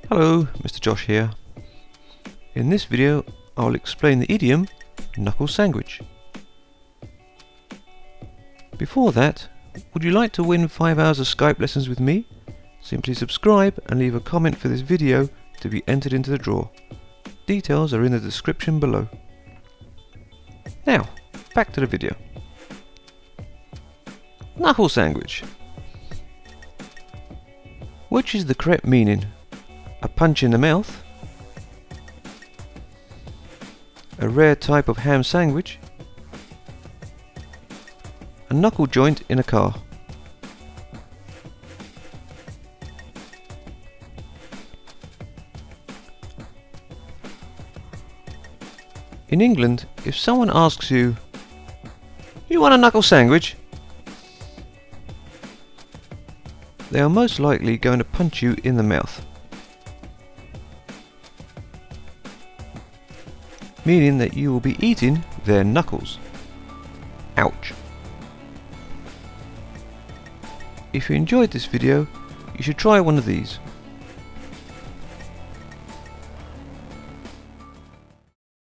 Hello, Mr. Josh here. In this video I'll explain the idiom Knuckle Sandwich. Before that, would you like to win 5 hours of Skype lessons with me? Simply subscribe and leave a comment for this video to be entered into the draw. Details are in the description below. Now, back to the video. Knuckle Sandwich. Which is the correct meaning? A punch in the mouth? A rare type of ham sandwich? A knuckle joint in a car? In England, if someone asks you, "You want a knuckle sandwich?" they are most likely going to punch you in the mouth, meaning that you will be eating their knuckles. Ouch! If you enjoyed this video, you should try one of these.